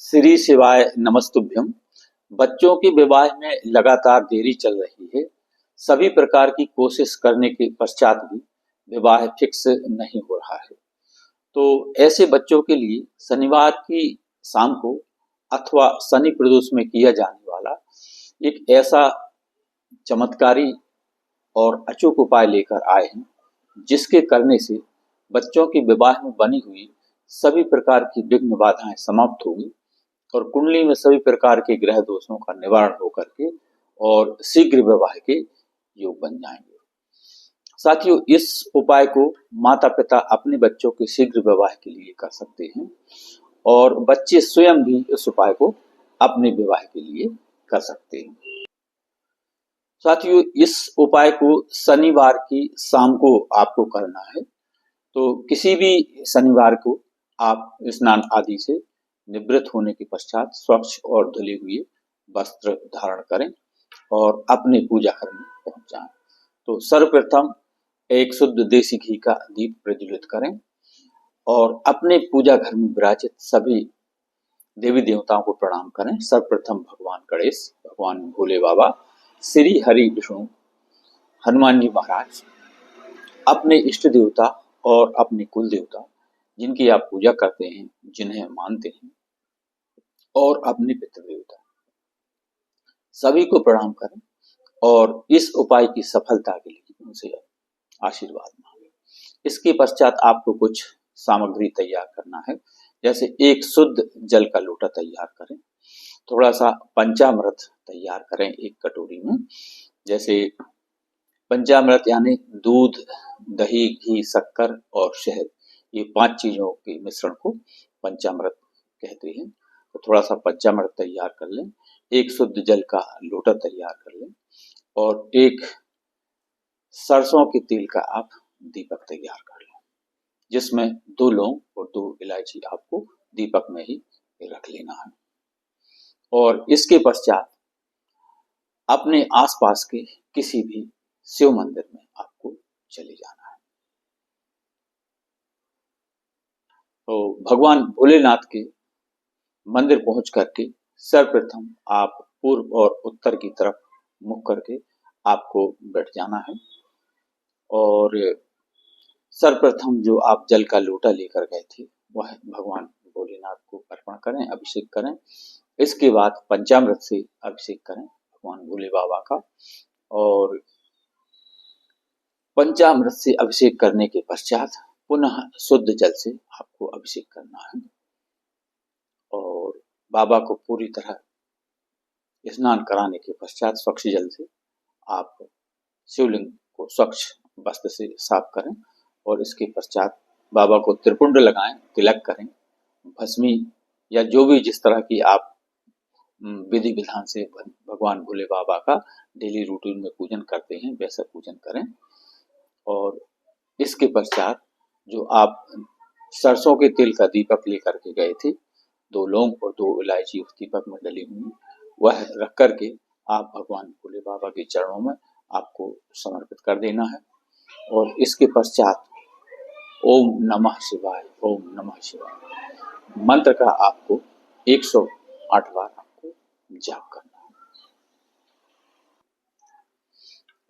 श्री शिवाय नमस्तुभ्यम। बच्चों के विवाह में लगातार देरी चल रही है। सभी प्रकार की कोशिश करने के पश्चात भी विवाह फिक्स नहीं हो रहा है। तो ऐसे बच्चों के लिए शनिवार की शाम को अथवा शनि प्रदोष में किया जाने वाला एक ऐसा चमत्कारी और अचूक उपाय लेकर आए हैं, जिसके करने से बच्चों के विवाह में बनी हुई सभी प्रकार की विघ्न बाधाएं समाप्त होगी और कुंडली में सभी प्रकार के ग्रह दोषों का निवारण होकर के और शीघ्र विवाह के योग बन जाएंगे। साथियों, इस उपाय को माता पिता अपने बच्चों के शीघ्र विवाह के लिए कर सकते हैं और बच्चे स्वयं भी इस उपाय को अपने विवाह के लिए कर सकते हैं। साथियों, इस उपाय को शनिवार की शाम को आपको करना है। तो किसी भी शनिवार को आप स्नान आदि से निवृत्त होने के पश्चात स्वच्छ और धुले हुए वस्त्र धारण करें और अपने पूजा घर में पहुंच जाएं। तो सर्वप्रथम एक शुद्ध देसी घी का दीप प्रज्वलित करें और अपने पूजा घर में विराजित सभी देवी देवताओं को प्रणाम करें। सर्वप्रथम भगवान गणेश, भगवान भोले बाबा, श्री हरि विष्णु, हनुमान जी महाराज, अपने इष्ट देवता और अपने कुल देवता जिनकी आप पूजा करते हैं, जिन्हें मानते हैं, और अपने पितृ देवता सभी को प्रणाम करें और इस उपाय की सफलता के लिए उनसे आशीर्वाद मांगें। इसके पश्चात आपको कुछ सामग्री तैयार करना है। जैसे एक शुद्ध जल का लोटा तैयार करें, थोड़ा सा पंचामृत तैयार करें एक कटोरी में। जैसे पंचामृत यानी दूध, दही, घी, शक्कर और शहद, ये 5 चीजों के मिश्रण को पंचामृत कहते हैं। तो थोड़ा सा पंचामृत तैयार कर लें, एक शुद्ध जल का लोटा तैयार कर लें और एक सरसों के तेल का आप दीपक तैयार कर लें, जिसमें 2 लौंग और 2 इलायची आपको दीपक में ही रख लेना है। और इसके पश्चात अपने आसपास के किसी भी शिव मंदिर में आपको चले जाना है। तो भगवान भोलेनाथ के मंदिर पहुंच करके सर्वप्रथम आप पूर्व और उत्तर की तरफ मुख करके आपको बैठ जाना है और सर्वप्रथम जो आप जल का लोटा लेकर गए थे वह भगवान भोलेनाथ को अर्पण करें, अभिषेक करें। इसके बाद पंचामृत से अभिषेक करें भगवान भोले बाबा का और पंचामृत से अभिषेक करने के पश्चात पुनः शुद्ध जल से आपको अभिषेक करना है और बाबा को पूरी तरह स्नान कराने के पश्चात स्वच्छ जल से आप शिवलिंग को स्वच्छ वस्त्र से साफ करें और इसके पश्चात बाबा को त्रिपुंड लगाएं, तिलक करें, भस्मी या जो भी जिस तरह की आप विधि विधान से भगवान भोले बाबा का डेली रूटीन में पूजन करते हैं वैसा पूजन करें। और इसके पश्चात जो आप सरसों के तेल का दीपक लेकर के गए थे, 2 लौंग और 2 इलायची उस दीपक में डली हुई, वह रख करके आप भगवान भोले बाबा के चरणों में आपको समर्पित कर देना है। और इसके पश्चात ओम नमः शिवाय, ओम नमः शिवाय मंत्र का आपको 108 बार आपको जाप करना है।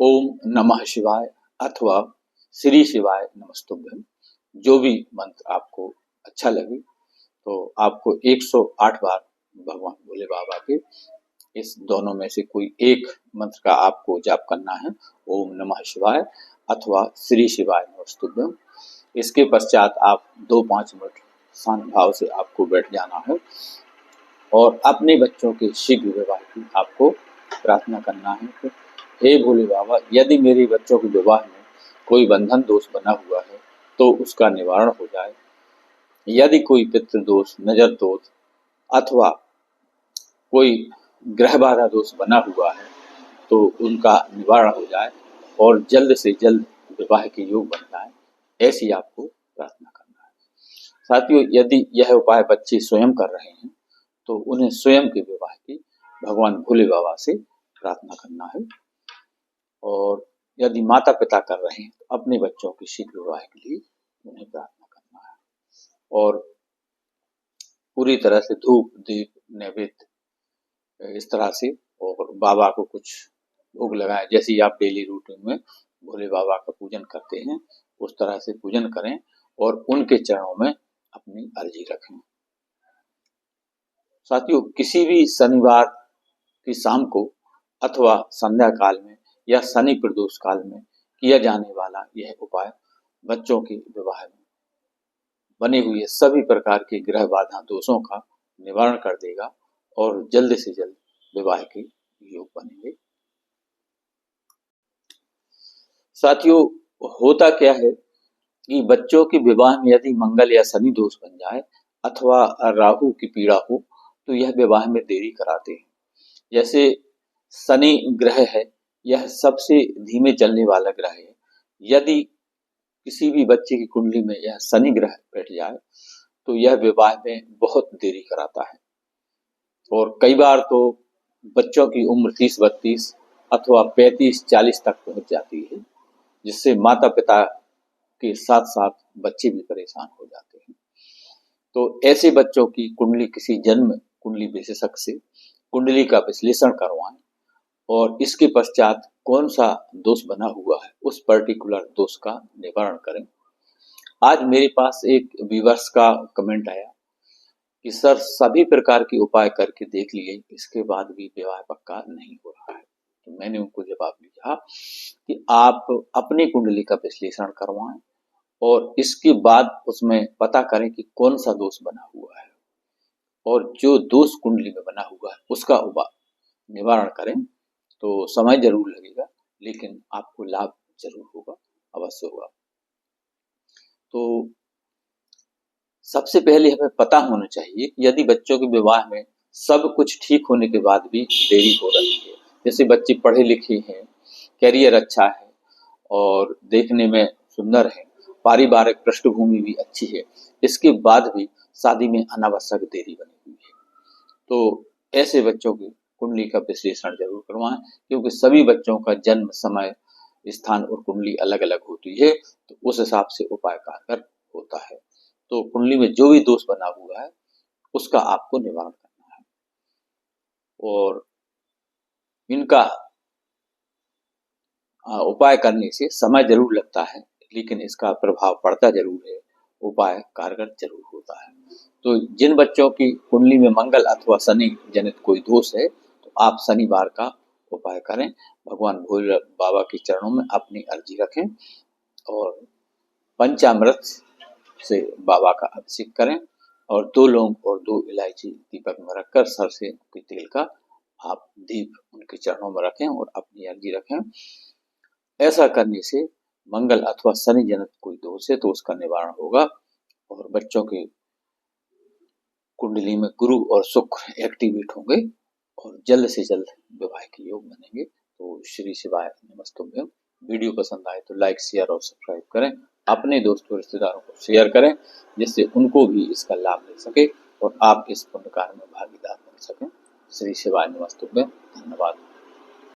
ओम नमः शिवाय अथवा श्री शिवाय नमस्तुभ्यम, जो भी मंत्र आपको अच्छा लगे तो आपको 108 बार भगवान भोले बाबा के इस दोनों में से कोई एक मंत्र का आपको जाप करना है, ओम नमः शिवाय अथवा श्री शिवाय नमस्तुभ्यम। इसके पश्चात आप 2-5 मिनट शांत भाव से आपको बैठ जाना है और अपने बच्चों के शीघ्र विवाह की आपको प्रार्थना करना है कि हे भोले बाबा, यदि मेरे बच्चों के विवाह में कोई बंधन दोष बना हुआ है तो उसका निवारण हो जाए। यदि कोई पितृ दोष, नजर दोष अथवा कोई ग्रह बाधा दोष बना हुआ है तो उनका निवारण हो जाए और जल्द से जल्द विवाह के योग बन जाए, ऐसी आपको प्रार्थना करना है। साथियों, यदि यह उपाय बच्चे स्वयं कर रहे हैं तो उन्हें स्वयं के विवाह की भगवान भोले बाबा से प्रार्थना करना है और यदि माता पिता कर रहे हैं तो अपने बच्चों के शीघ्र विवाह के लिए उन्हें प्रार्थना करना है। और पूरी तरह से धूप दीप नैवेद्य इस तरह से, और बाबा को कुछ भोग लगाएं। जैसे ही आप डेली रूटीन में भोले बाबा का पूजन करते हैं उस तरह से पूजन करें और उनके चरणों में अपनी अर्जी रखें। साथियों, किसी भी शनिवार की शाम को अथवा संध्या काल में या शनि प्रदोष काल में किया जाने वाला यह उपाय बच्चों के विवाह में बने हुए सभी प्रकार के ग्रह बाधा दोषों का निवारण कर देगा और जल्द से जल्द विवाह के योग बनेंगे। साथियों, होता क्या है कि बच्चों के विवाह में यदि मंगल या शनि दोष बन जाए अथवा राहु की पीड़ा हो तो यह विवाह में देरी कराते हैं। जैसे शनि ग्रह है, यह सबसे धीमे चलने वाला ग्रह है। यदि किसी भी बच्चे की कुंडली में यह शनि ग्रह बैठ जाए तो यह विवाह में बहुत देरी कराता है और कई बार तो बच्चों की उम्र 30-32 अथवा 35-40 तक पहुंच जाती है, जिससे माता पिता के साथ साथ बच्चे भी परेशान हो जाते हैं। तो ऐसे बच्चों की कुंडली किसी जन्म कुंडली विशेषज्ञ से कुंडली का विश्लेषण करवाएं और इसके पश्चात कौन सा दोष बना हुआ है उस पर्टिकुलर दोष का निवारण करें। आज मेरे पास एक व्यूअर्स का कमेंट आया कि सर सभी प्रकार के उपाय करके देख लिए, इसके बाद भी विवाह पक्का नहीं हो रहा है। तो मैंने उनको जवाब दिया कि आप अपनी कुंडली का विश्लेषण करवाएं और इसके बाद उसमें पता करें कि कौन सा दोष बना हुआ है और जो दोष कुंडली में बना हुआ है उसका निवारण करें। तो समय जरूर लगेगा लेकिन आपको लाभ जरूर होगा, अवश्य होगा। तो सबसे पहले हमें पता होना चाहिए कि यदि बच्चों के विवाह में सब कुछ ठीक होने के बाद भी देरी हो रही है, जैसे बच्चे पढ़े लिखे हैं, कैरियर अच्छा है और देखने में सुंदर है, पारिवारिक पृष्ठभूमि भी अच्छी है, इसके बाद भी शादी में अनावश्यक देरी बनी हुई है, तो ऐसे बच्चों की कुंडली का विश्लेषण जरूर करवाएं, क्योंकि सभी बच्चों का जन्म समय स्थान और कुंडली अलग अलग होती है, तो उस हिसाब से उपाय कारगर होता है। तो कुंडली में जो भी दोष बना हुआ है उसका आपको निवारण करना है और इनका उपाय करने से समय जरूर लगता है लेकिन इसका प्रभाव पड़ता जरूर है, उपाय कारगर जरूर होता है। तो जिन बच्चों की कुंडली में मंगल अथवा शनि जनित कोई दोष है तो आप शनिवार का उपाय करें, भगवान भोले बाबा के चरणों में अपनी अर्जी रखें और पंचामृत से बाबा का अभिषेक करें और 2 लौंग और 2 इलायची दीपक में रखकर सरसों के तेल का आप दीप उनके चरणों में रखें और अपनी अर्जी रखें। ऐसा करने से मंगल अथवा शनि जनित कोई दोष है तो उसका निवारण होगा और बच्चों के कुंडली में गुरु और शुक्र एक्टिवेट होंगे और जल्द से जल्द विवाह के योग बनेंगे। तो श्री शिवाय नमस्तुभ्यम। वीडियो पसंद आए तो लाइक शेयर और सब्सक्राइब करें, अपने दोस्तों रिश्तेदारों को शेयर करें जिससे उनको भी इसका लाभ मिल सके और आप इस पुण्य कार्य में भागीदार बन सकें। श्री शिवाय नमस्तुभ्यम। धन्यवाद।